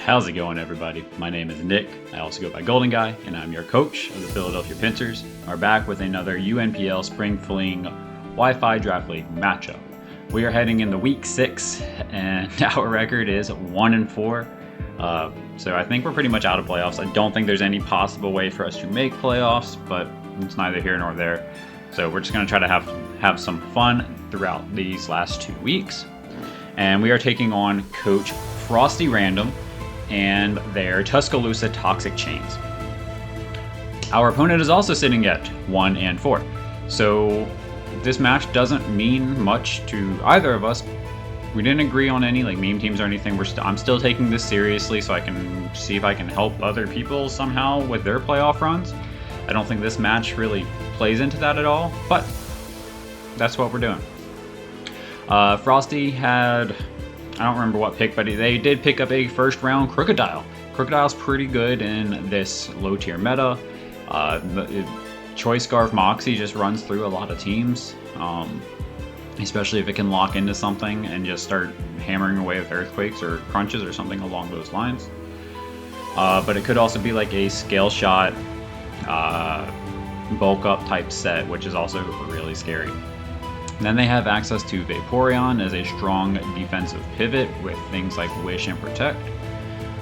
How's it going, everybody? My name is Nick. I also go by Golden Guy, and I'm your coach of the Philadelphia Pincers. We're back with another UNPL Spring Fling Wi-Fi Draft League matchup. We are heading into week 6, and our record is 1-4. So I think we're pretty much out of playoffs. I don't think there's any possible way for us to make playoffs, but it's neither here nor there. So we're just going to try to have some fun throughout these last 2 weeks. And we are taking on Coach Frosty Random and their Tuscaloosa Toxic Chains. Our opponent is also sitting at 1-4. So this match doesn't mean much to either of us. We didn't agree on any meme teams or anything. I'm still taking this seriously so I can see if I can help other people somehow with their playoff runs. I don't think this match really plays into that at all, but that's what we're doing. Frosty had, I don't remember what pick, but they did pick up a first round Crocodile. Crocodile's pretty good in this low tier meta. Choice Scarf Moxie just runs through a lot of teams, especially if it can lock into something and just start hammering away with Earthquakes or Crunches or something along those lines. But it could also be like a Scale Shot, bulk up type set, which is also really scary. Then they have access to Vaporeon as a strong defensive pivot with things like Wish and Protect.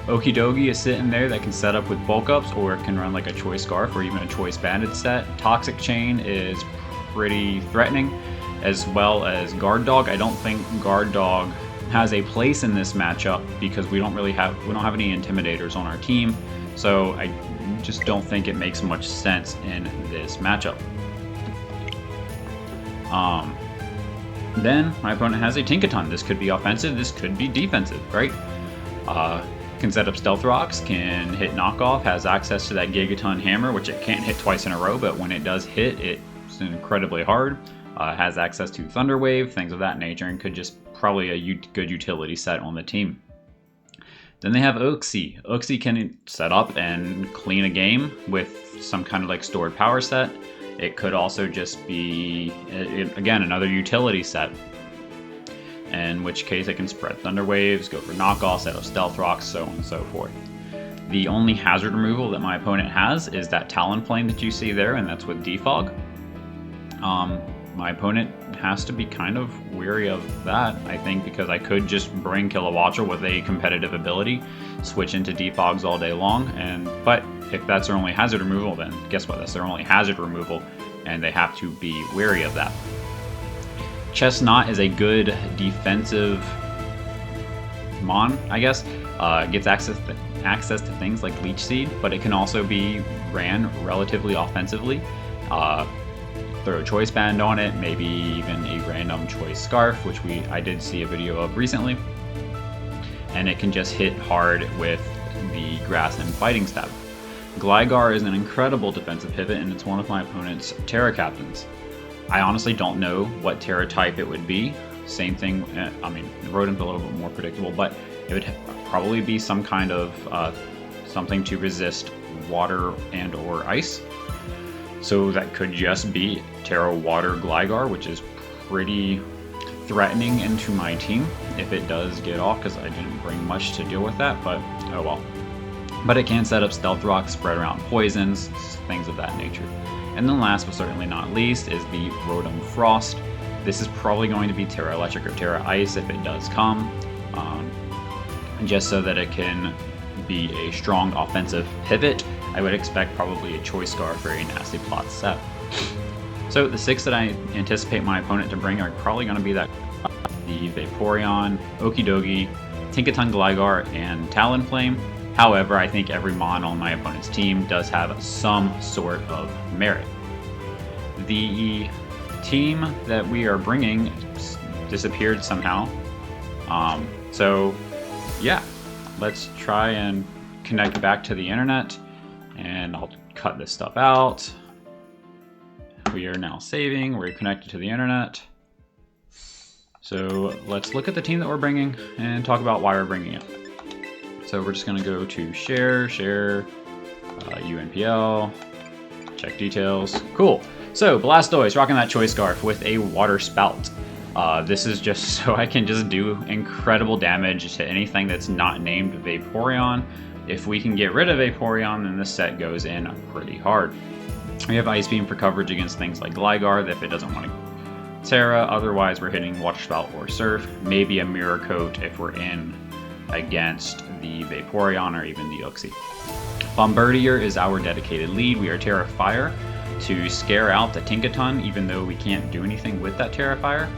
Okidogi is sitting there that can set up with bulk ups, or it can run like a Choice Scarf or even a Choice Banded set. Toxic Chain is pretty threatening, as well as Guard Dog. I don't think Guard Dog has a place in this matchup because we don't have any Intimidators on our team, so I just don't think it makes much sense in this matchup. Then my opponent has a Tinkaton. This could be offensive, this could be defensive, right? Can set up Stealth Rocks, can hit Knockoff, has access to that Gigaton Hammer, which it can't hit twice in a row, but when it does hit, it's incredibly hard. Has access to Thunder Wave, things of that nature, and could just probably a good utility set on the team. Then they have Uxie. Uxie can set up and clean a game with some kind of stored power set. It could also just be, again, another utility set, in which case it can spread Thunder Waves, go for knockoff, set up Stealth Rocks, so on and so forth. The only hazard removal that my opponent has is that Talonflame that you see there, and that's with Defog. My opponent has to be kind of weary of that, I think, because I could just bring Kilowattrel with a competitive ability, switch into Defogs all day long, but if that's their only hazard removal, then guess what? That's their only hazard removal, and they have to be wary of that. Chestnut is a good defensive mon, I guess. Gets access to things like Leech Seed, but it can also be ran relatively offensively. Throw a Choice Band on it, maybe even a random Choice Scarf, which I did see a video of recently. And it can just hit hard with the Grass and Fighting Stab. Gligar is an incredible defensive pivot, and it's one of my opponent's Terra Captains. I honestly don't know what Terra type it would be. Same thing, I mean, Rodent's a little bit more predictable, but it would probably be some kind of something to resist water and or ice. So that could just be Terra Water Gligar, which is pretty threatening into my team if it does get off, because I didn't bring much to deal with that, but oh well. But it can set up Stealth Rock, spread around poisons, things of that nature. And then last but certainly not least is the Rotom Frost. This is probably going to be Terra Electric or Terra Ice if it does come, just so that it can be a strong offensive pivot. I would expect probably a Choice Scarf or a Nasty Plot set. So the 6 that I anticipate my opponent to bring are probably going to be the Vaporeon, Okidogi, Tinkaton Gligar, and Talonflame. However, I think every mon on my opponent's team does have some sort of merit. The team that we are bringing disappeared somehow. So yeah, let's try and connect back to the internet, and I'll cut this stuff out. We are now saving, we're connected to the internet. So let's look at the team that we're bringing and talk about why we're bringing it. So we're just gonna go to share, UNPL, check details. Cool. So Blastoise rocking that Choice Scarf with a Water Spout. This is just so I can just do incredible damage to anything that's not named Vaporeon. If we can get rid of Vaporeon, then this set goes in pretty hard. We have Ice Beam for coverage against things like Gligar if it doesn't want to Terra. Otherwise, we're hitting Water Spout or Surf. Maybe a Mirror Coat if we're in against the Vaporeon or even the Uxie. Bombardier is our dedicated lead. We are Terra Fire to scare out the Tinkaton, even though we can't do anything with that Terra Fire.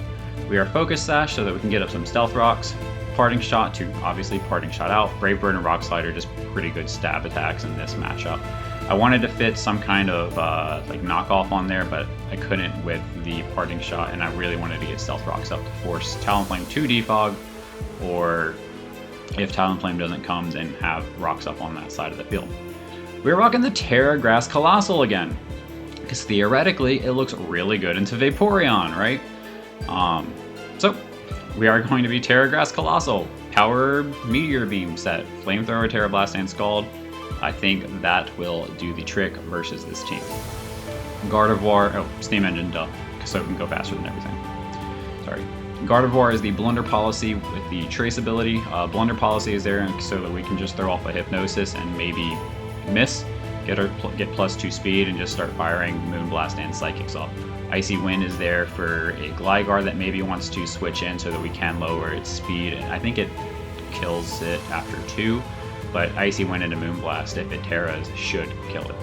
We are Focus Sash so that we can get up some Stealth Rocks. Parting Shot to obviously Parting Shot out. Brave Bird and Rock Slider just pretty good stab attacks in this matchup. I wanted to fit some kind of like knockoff on there, but I couldn't with the Parting Shot, and I really wanted to get Stealth Rocks up to force Talonflame to defog, or if Talonflame doesn't come, then have Rocks up on that side of the field. We're rocking the Terra Grass Colossal again, because theoretically it looks really good into Vaporeon, right? So we are going to be Terra Grass Colossal, Power Meteor Beam set, Flamethrower, Terra Blast, and Scald. I think that will do the trick versus this team. Gardevoir, oh, Steam Engine, duh, so it can go faster than everything. Sorry. Gardevoir is the Blunder Policy with the Trace ability. Blunder Policy is there so that we can just throw off a Hypnosis and maybe miss, get +2 speed, and just start firing Moonblast and Psychics off. Icy Wind is there for a Gligar that maybe wants to switch in so that we can lower its speed. I think it kills it after 2, but Icy Wind into Moonblast, if it Terras, should kill it.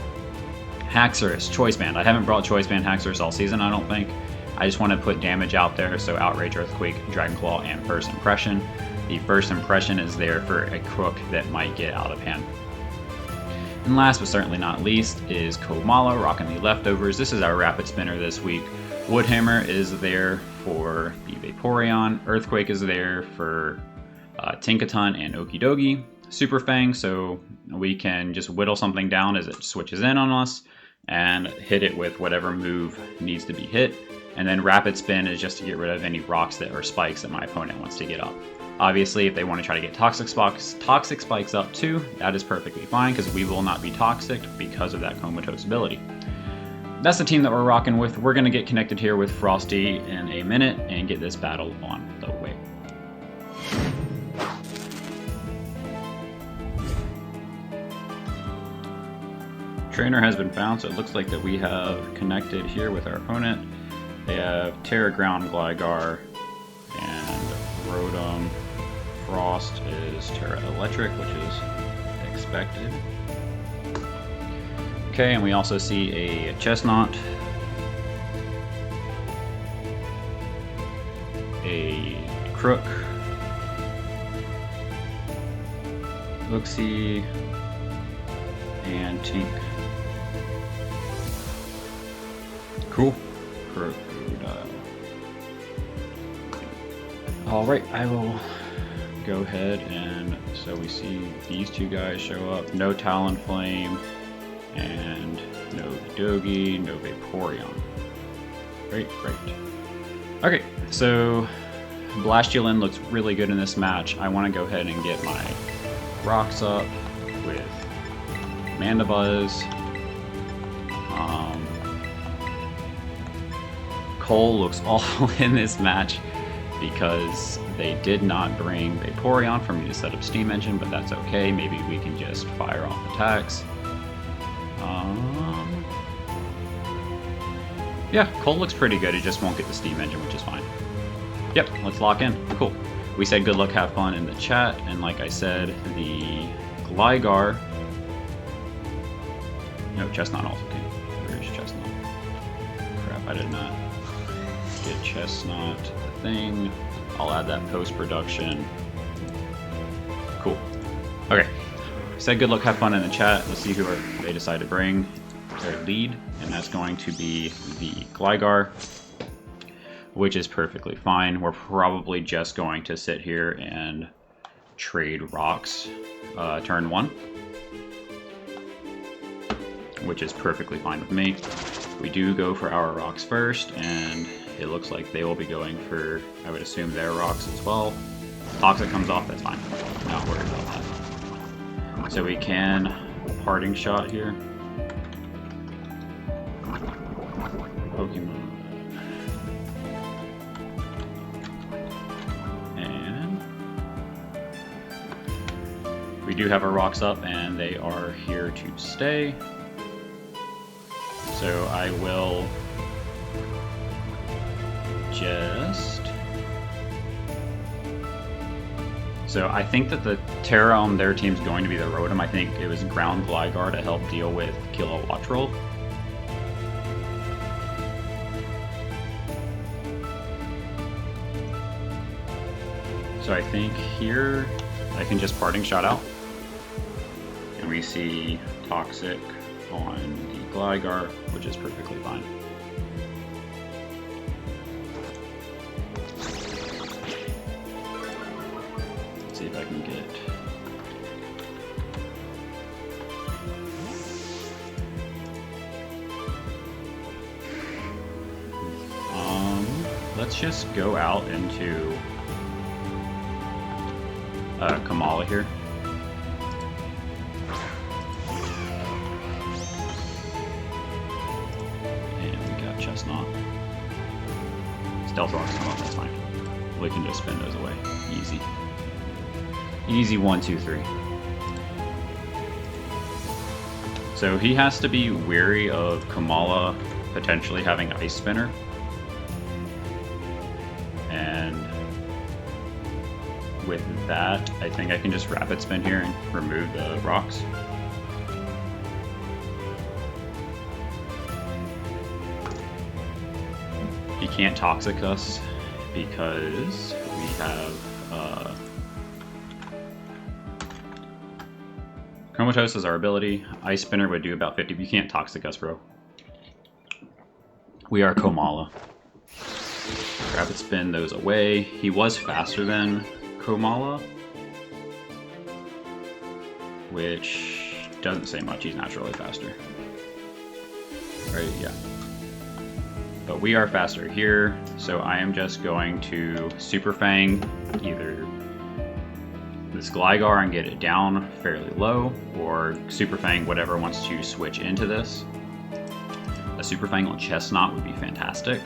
Haxorus, Choice Band. I haven't brought Choice Band Haxorus all season, I don't think. I just want to put damage out there, so Outrage, Earthquake, Dragon Claw, and First Impression. The First Impression is there for a Crook that might get out of hand. And last but certainly not least is Komala, rocking the Leftovers. This is our Rapid Spinner this week. Woodhammer is there for the Vaporeon. Earthquake is there for Tinkaton and Okidogi. Super Fang, so we can just whittle something down as it switches in on us and hit it with whatever move needs to be hit. And then Rapid Spin is just to get rid of any rocks that or spikes that my opponent wants to get up. Obviously, if they want to try to get Toxic Spikes up too, that is perfectly fine because we will not be toxic because of that Comatose ability. That's the team that we're rocking with. We're going to get connected here with Frosty in a minute and get this battle on the way. Trainer has been found, so it looks like that we have connected here with our opponent. They have Terra Ground Gligar and Rotom. Frost is Terra Electric, which is expected. Okay, and we also see a Chestnut, a Crook, Uxie, and Tink. Cool. Crocodile. Alright, I will go ahead and so we see these two guys show up. No Talonflame and no Dogi, no Vaporeon. Great. Okay, so Blastulin looks really good in this match. I want to go ahead and get my rocks up with Mandibuzz. Cole looks awful in this match because they did not bring Vaporeon for me to set up Steam Engine, but that's okay. Maybe we can just fire off attacks. Yeah, Cole looks pretty good. He just won't get the Steam Engine, which is fine. Yep, let's lock in. Cool. We said good luck, have fun in the chat, and like I said, the Gligar... No, Chestnut also came. Where's Chestnut? Crap, I did not get Chestnut thing. I'll add that post-production. Cool. Okay. Said good luck, have fun in the chat. Let's see who they decide to bring their lead, and that's going to be the Gligar, which is perfectly fine. We're probably just going to sit here and trade rocks turn 1, which is perfectly fine with me. We do go for our rocks first, and it looks like they will be going for, I would assume, their rocks as well. Toxic comes off, that's fine. Not worried about that. So we can Parting Shot here. Pokemon. do have our rocks up, and they are here to stay. So I will just... So I think that the Terra on their team is going to be the Rotom. I think it was Ground Gligar to help deal with Kilowatt Roll. So I think here I can just Parting Shot out. And we see Toxic on the Gligar, which is perfectly fine. Let's see if I can get... Let's just go out into Kamala here. And we got Chestnut. Stealth Rock's come up, that's fine. We can just spin those away. Easy. Easy 1, 2, 3. So he has to be wary of Kamala potentially having Ice Spinner. And with that, I think I can just Rapid Spin here and remove the rocks. He can't Toxic us because we have Comatose is our ability. Ice Spinner would do about 50, but you can't Toxic us, bro. We are Komala. Rapid Spin those away. He was faster than Komala, which doesn't say much. He's naturally faster. Right, yeah. But we are faster here, so I am just going to Super Fang either this Gligar and get it down fairly low, or Super Fang whatever wants to switch into this. A Super Fang on Chestnut would be fantastic.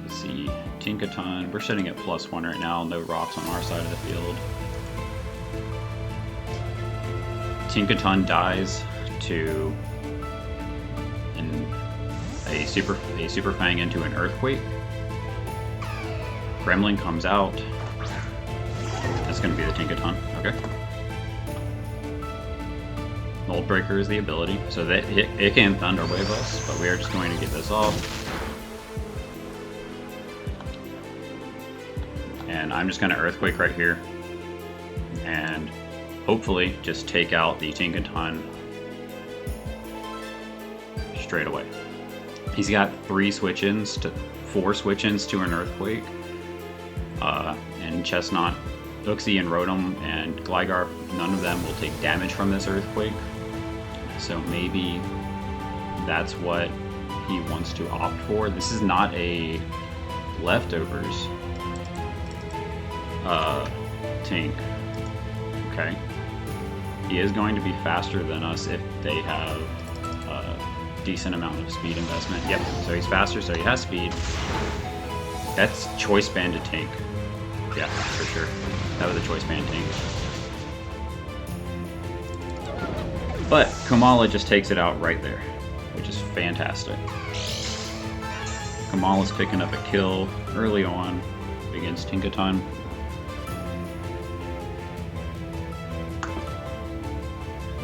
Let's see, Tinkaton, we're sitting at +1 right now, no rocks on our side of the field. Tinkaton dies to a Super Fang into an Earthquake. Gremlin comes out. That's going to be the Tinkaton. Okay. Mold Breaker is the ability, so that it can Thunder Wave us, but we are just going to get this off. And I'm just going to Earthquake right here, and hopefully just take out the Tinkaton straight away. He's got 4 switch-ins to an Earthquake. And Chestnut, Uxie, and Rotom, and Gligar, none of them will take damage from this Earthquake. So maybe that's what he wants to opt for. This is not a Leftovers Tink. Okay. He is going to be faster than us if they have decent amount of speed investment. Yep, so he's faster, so he has speed. That's Choice Banded Tank. Yeah, for sure. That was a Choice Band Tank. But Kamala just takes it out right there, which is fantastic. Kamala's picking up a kill early on against Tinkaton.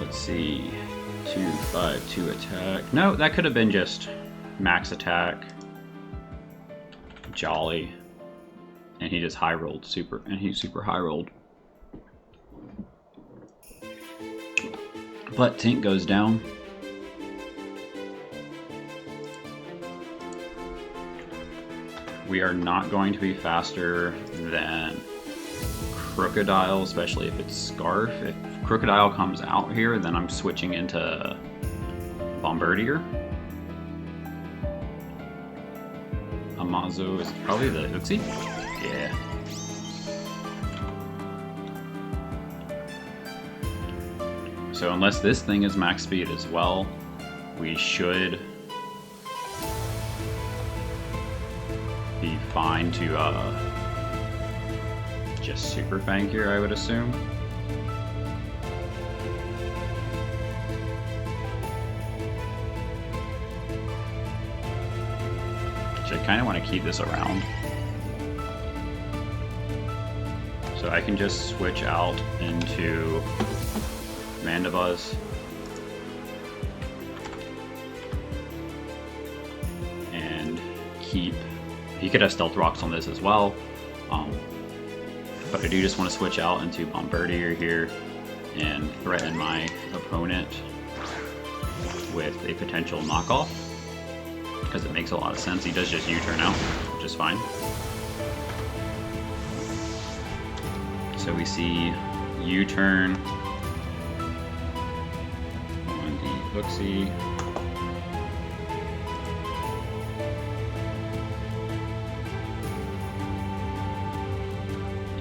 Let's see. 2-5-2 attack. No, that could have been just max attack. Jolly. And he just high rolled super high rolled. But Tink goes down. We are not going to be faster than Crocodile, especially if it's Scarf. If Crocodile comes out here, then I'm switching into Bombardier. Amazo is probably the Uxie? Yeah. So unless this thing is max speed as well, we should be fine to just Super Fang here, I would assume. Which I kind of want to keep this around. So I can just switch out into Mandibuzz. And keep... He could have Stealth Rocks on this as well. But I do just want to switch out into Bombardier here and threaten my opponent with a potential knockoff. Because it makes a lot of sense. He does just U-turn out, which is fine. So we see U-turn on the Uxie.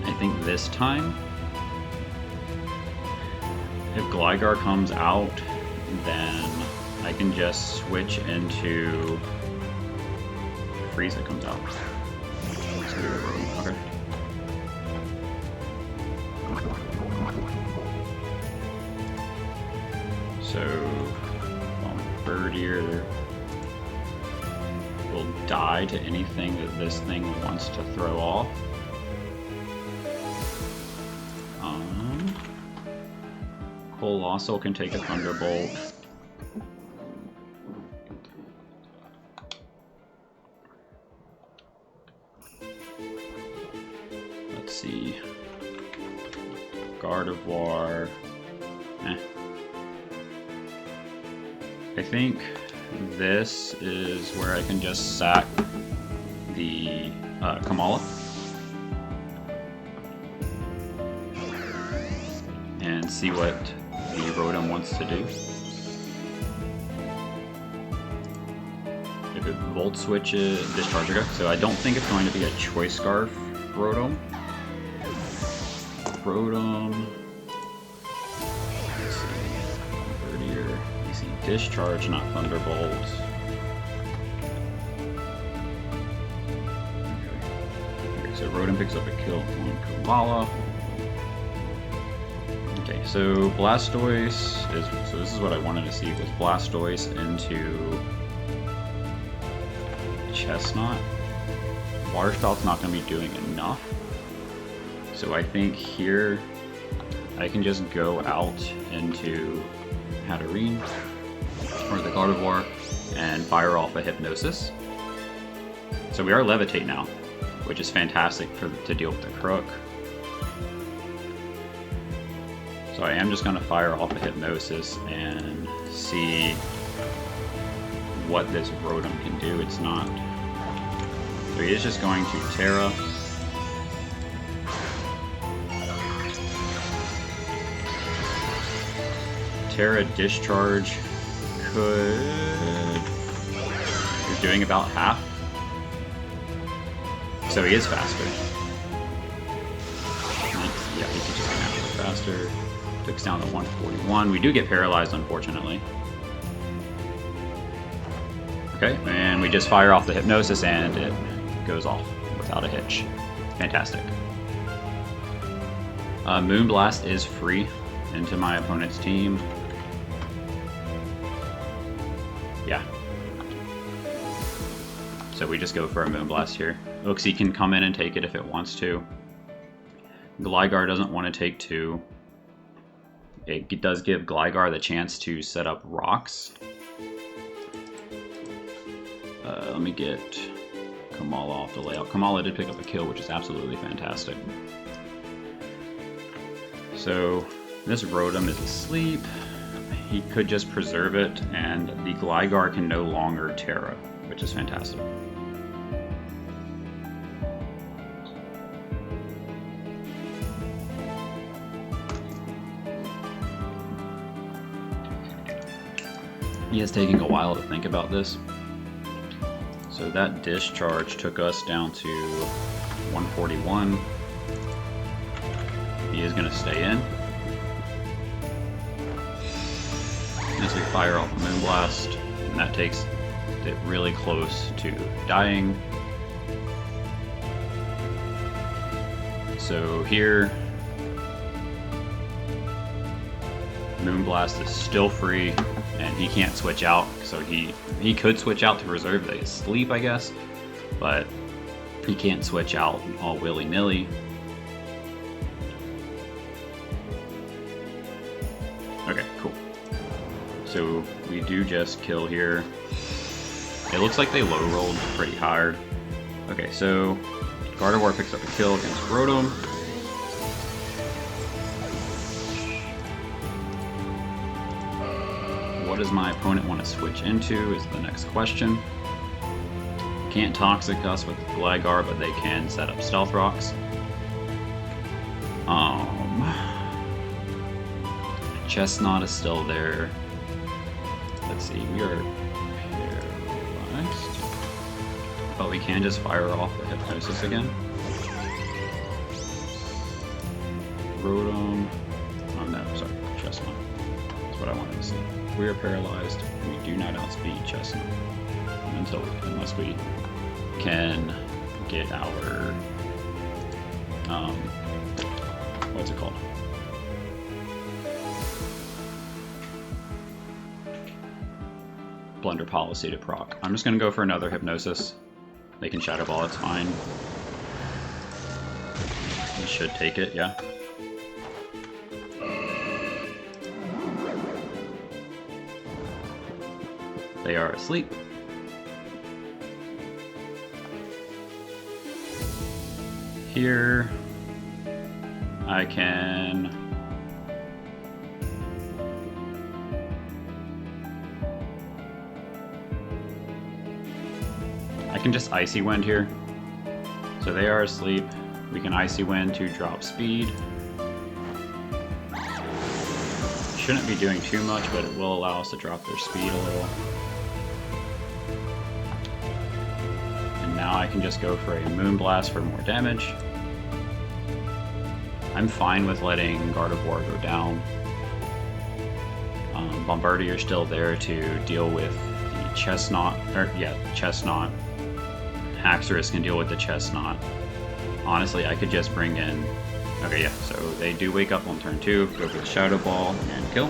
I think this time, if Gligar comes out, then I can just switch into Frieza comes out. Okay. So, Bombardier will die to anything that this thing wants to throw off. Colossal can take a Thunderbolt. Let's see. Gardevoir. I think this is where I can just sack the Kamala. And see what the Rotom wants to do. If it Volt Switches, Discharge again. So I don't think it's going to be a Choice Scarf Rotom. Let's see. Birdier. You see Discharge, not Thunderbolt. Okay, so Rotom picks up a kill on Koala. Okay, so Blastoise is, so this is what I wanted to see, was Blastoise into Chestnut. Water Spout's not going to be doing enough. So I think here I can just go out into Hatterene or the Gardevoir and fire off a Hypnosis. So we are Levitate now, which is fantastic to deal with the Crook. So I am just going to fire off a Hypnosis and see what this Rotom can do. It's not... So he is just going to Terra. Terra Discharge could... He's doing about half. So he is faster. Yeah, he can just go naturally faster. Took us down to 141. We do get paralyzed, unfortunately. Okay, and we just fire off the Hypnosis and it goes off without a hitch. Fantastic. Moonblast is free into my opponent's team. Yeah. So we just go for a Moonblast here. Uxie can come in and take it if it wants to. Gligar doesn't want to take two. It does give Gligar the chance to set up rocks. Let me get Kamala off the layout. Kamala did pick up a kill, which is absolutely fantastic. So this Rotom is asleep. He could just preserve it, and the Gligar can no longer Terra, which is fantastic. He is taking a while to think about this. So that Discharge took us down to 141. He is going to stay in. As we fire off a Moonblast, and that takes it really close to dying. so here, Moonblast is still free, and he can't switch out, so he could switch out to reserve the sleep, I guess, but he can't switch out all willy-nilly. Okay, cool. So we do just kill here. It looks like they low rolled pretty hard. Okay, so Gardevoir picks up a kill against Rotom. What does my opponent want to switch into is the next question. Can't Toxic us with Gligar, but they can set up Stealth Rocks. Chestnut is still there. Let's see, we are paralyzed. But we can just fire off the Hypnosis again. Rotom. Oh no, sorry, Chestnut. That's what I wanted to see. We are paralyzed. We do not outspeed Chestnut unless we can get our what's it called? Blunder Policy to proc. I'm just gonna go for another Hypnosis. They can Shadow Ball, it's fine. We should take it, yeah. They are asleep. Here, I can just Icy Wind here. So they are asleep. We can Icy Wind to drop speed. Shouldn't be doing too much, but it will allow us to drop their speed a little. And now I can just go for a Moonblast for more damage. I'm fine with letting Gardevoir go down. Bombardier's still there to deal with the Chestnut, Chestnut. Haxorus can deal with the Chestnut. Honestly, I could just bring in... Okay, yeah, so they do wake up on turn 2, go for the Shadow Ball, and kill.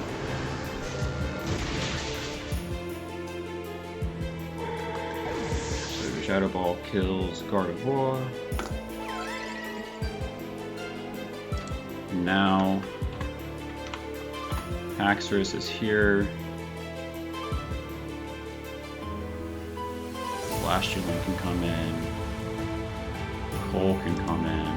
So the Shadow Ball kills Gardevoir. Now, Haxorus is here. Blastoise can come in. Cole can come in.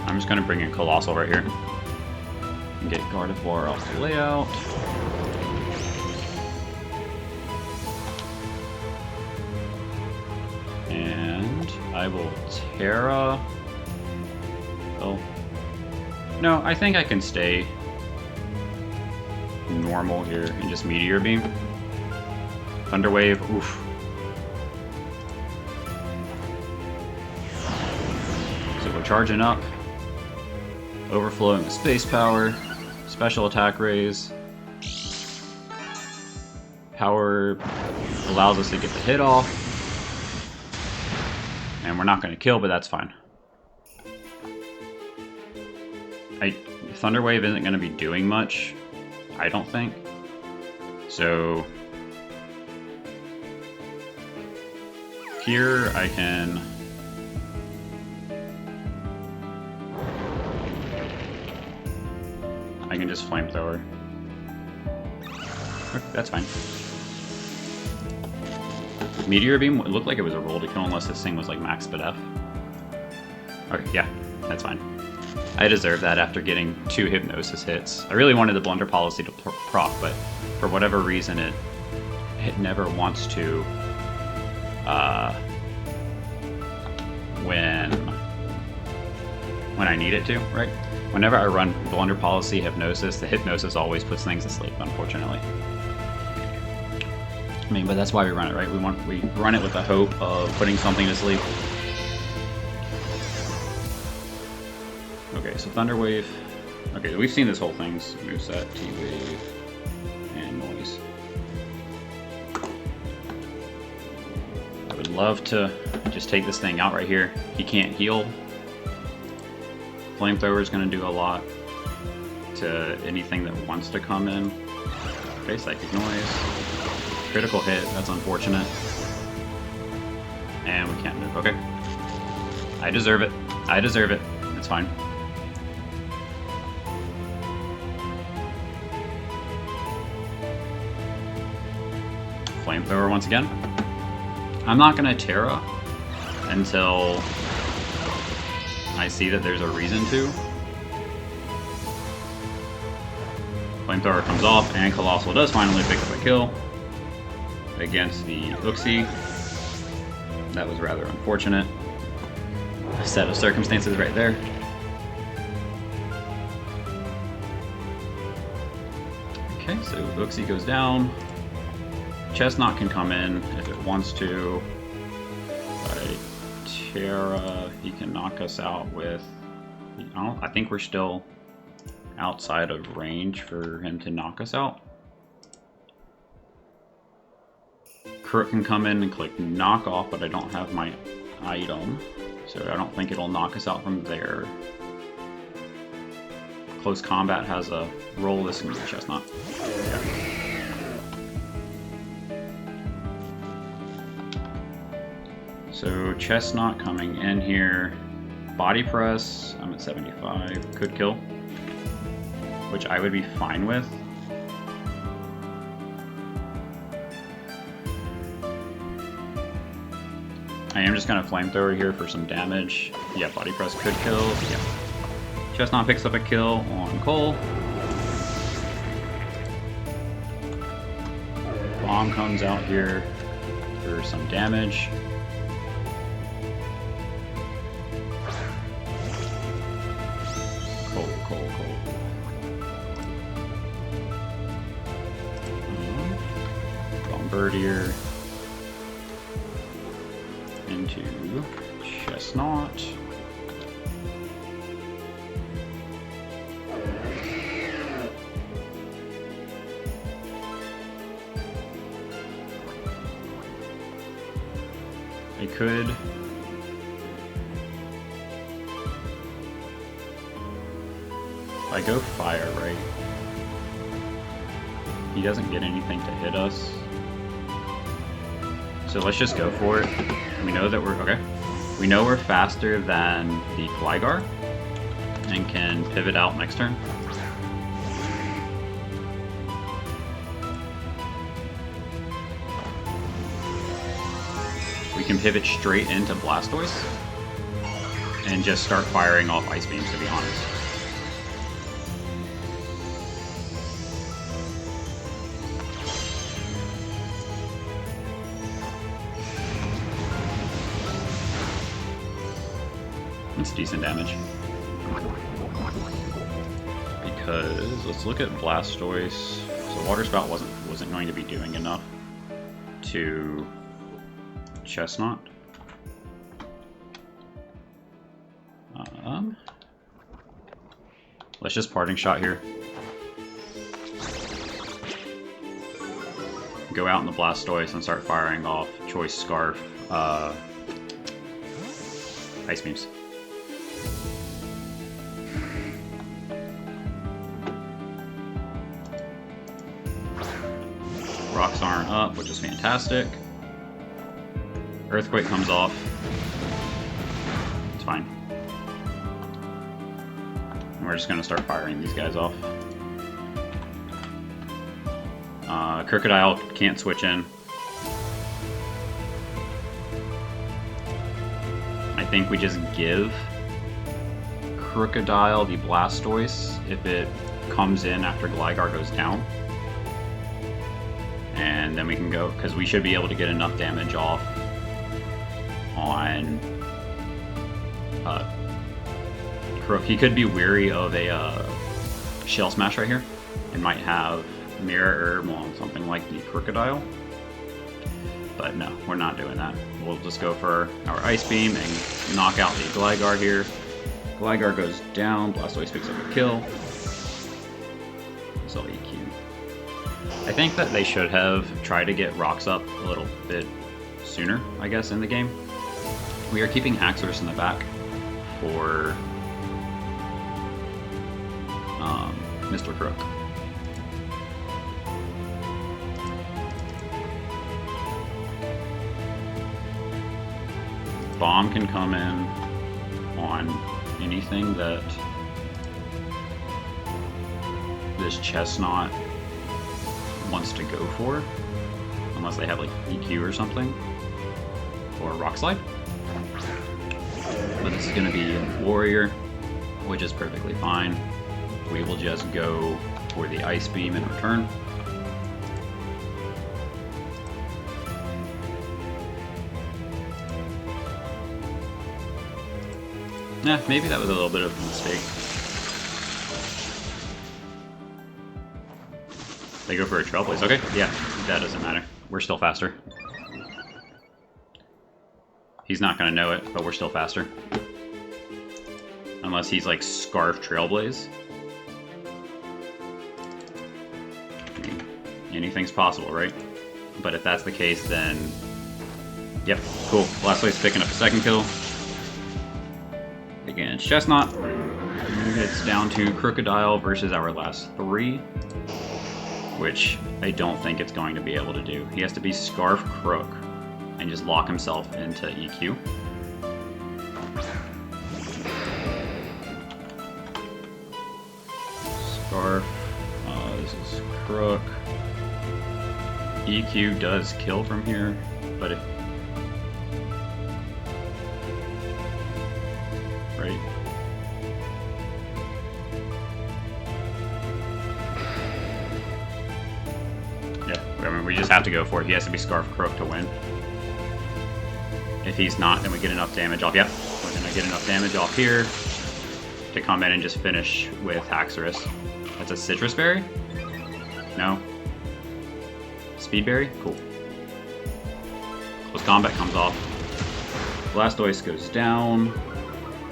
I'm just going to bring in Colossal right here. And get Gardevoir off the layout. And I will Terra. Oh. No, I think I can stay normal here and just Meteor Beam. Thunder Wave, oof. So we're charging up. Overflowing with Space Power. Special Attack Raise. Power allows us to get the hit off. And we're not going to kill, but that's fine. Thunder Wave isn't going to be doing much, I don't think. So here I can just Flamethrower. Okay, that's fine. Meteor Beam, it looked like it was a roll to kill unless this thing was like max F. Okay, yeah, that's fine. I deserve that after getting 2 Hypnosis hits. I really wanted the Blunder Policy to proc, but for whatever reason it never wants to when I need it to, right? Whenever I run Blunder Policy, Hypnosis, the Hypnosis always puts things to sleep, unfortunately. I mean, but that's why we run it, right? We run it with the hope of putting something to sleep. Okay, so Thunder Wave Okay, we've seen this whole thing's moveset, T-Wave, and Noise. I would love to just take this thing out right here. He can't heal. Flamethrower is going to do a lot to anything that wants to come in. Okay, Psychic Noise. Critical hit, that's unfortunate. And we can't move, okay. I deserve it. I deserve it. It's fine. Flamethrower once again. I'm not gonna Terra until I see that there's a reason to. Flamethrower comes off, and Colossal does finally pick up a kill against the Uxie. That was rather unfortunate. A set of circumstances right there. Okay, so Uxie goes down. Chestnut can come in if it wants to. By Terra, he can knock us out with... I think we're still outside of range for him to knock us out. Crook can come in and click knock off, but I don't have my item, so I don't think it'll knock us out from there. Close combat has a roll. This can be Chestnut. Yeah. So Chestnut coming in here. Body press, I'm at 75, could kill, which I would be fine with. I am just gonna flamethrower here for some damage. Yeah, body press could kill. Yeah. Chestnut picks up a kill on Cole. Bomb comes out here for some damage. Cole. Bombardier into Chestnut. I could I go fire, right? He doesn't get anything to hit us. So let's just go for it. We know that we're, okay. We know we're faster than the Gligar and can pivot out next turn. We can pivot straight into Blastoise and just start firing off Ice Beams, to be honest. It's decent damage. Because let's look at Blastoise. So Water Spout wasn't going to be doing enough to Chestnut. Let's just Parting Shot here. Go out in the Blastoise and start firing off Choice Scarf, Ice Beams. Rocks aren't up, which is fantastic. Earthquake comes off. It's fine. And we're just going to start firing these guys off. Crocodile can't switch in. I think we just give Crocodile the Blastoise if it comes in after Gligar goes down. And then we can go, because we should be able to get enough damage off on Crook. He could be weary of a Shell Smash right here and might have Mirror Herb on something like the Crocodile. But no, we're not doing that. We'll just go for our Ice Beam and knock out the Gligar here. Gligar goes down, Blastoise picks up a kill. still EQ. I think that they should have tried to get rocks up a little bit sooner, I guess, in the game. We are keeping Haxorus in the back for Mr. Crook. Bomb can come in on anything that this Chestnut wants to go for, unless they have like EQ or something, or Rock Slide. But this is going to be Warrior, which is perfectly fine. We will just go for the Ice Beam in return. Yeah, maybe that was a little bit of a mistake. They go for a Trailblaze. Okay, yeah, that doesn't matter. We're still faster. He's not going to know it, but we're still faster. Unless he's like Scarf Trailblaze. I mean, anything's possible, right? But if that's the case, then... Yep, cool. Blastoise picking up a second kill. Against Chestnut. It's down to Crocodile versus our last three, which I don't think it's going to be able to do. He has to be Scarf Crook and just lock himself into EQ. Scarf, this is Crook. EQ does kill from here, but if... Right? Yeah, I mean, we just have to go for it. He has to be Scarf Crook to win. If he's not, then we get enough damage off. Yep, we're gonna get enough damage off here to come in and just finish with Haxorus. That's a Citrus Berry? No. Speed Berry? Cool. Close Combat comes off. Blastoise goes down.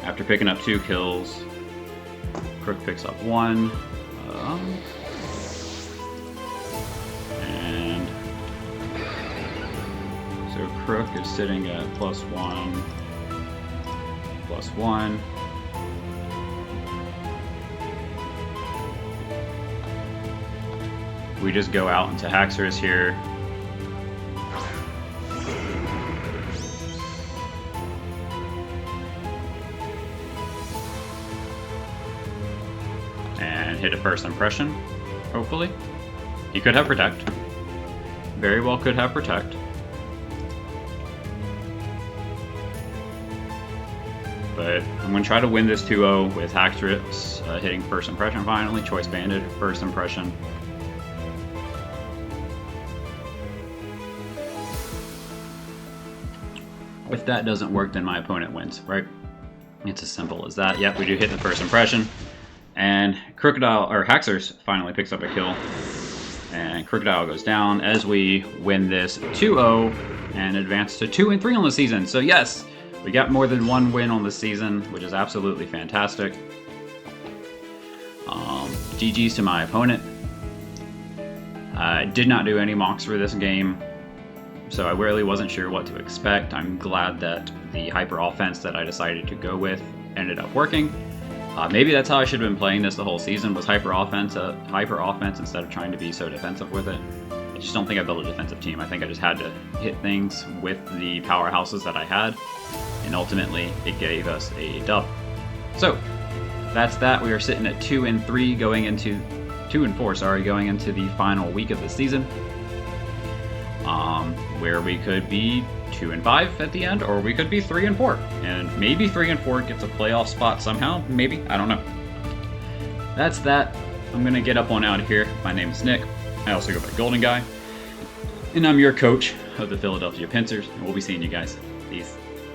After picking up 2 kills, Crook picks up 1. And so Crook is sitting at +1, +1. We just go out into Haxorus here. And hit a first impression, hopefully. He could have Protect. Very well could have Protect. But I'm going to try to win this 2-0 with Haxorus hitting first impression finally. Choice Banded, first impression. If that doesn't work, then my opponent wins, right? It's as simple as that. Yep, we do hit the first impression. And Haxorus finally picks up a kill. And Crocodile goes down as we win this 2-0 and advance to 2-3 on the season. So yes, we got more than one win on the season, which is absolutely fantastic. GG's to my opponent. I did not do any mocks for this game, so I really wasn't sure what to expect. I'm glad that the hyper offense that I decided to go with ended up working. Maybe that's how I should have been playing this the whole season, was hyper offense instead of trying to be so defensive with it. I just don't think I built a defensive team. I think I just had to hit things with the powerhouses that I had, and ultimately it gave us a dub. So that's that. We are sitting at 2-3 going into 2-4, sorry, going into the final week of the season, where we could be 2-5 at the end, or we could be 3-4, and maybe 3-4 gets a playoff spot somehow. Maybe, I don't know. That's that. I'm gonna get up on out of here. My name is Nick. I also go by Golden Guy, and I'm your coach of the Philadelphia Pincers. And we'll be seeing you guys. Peace.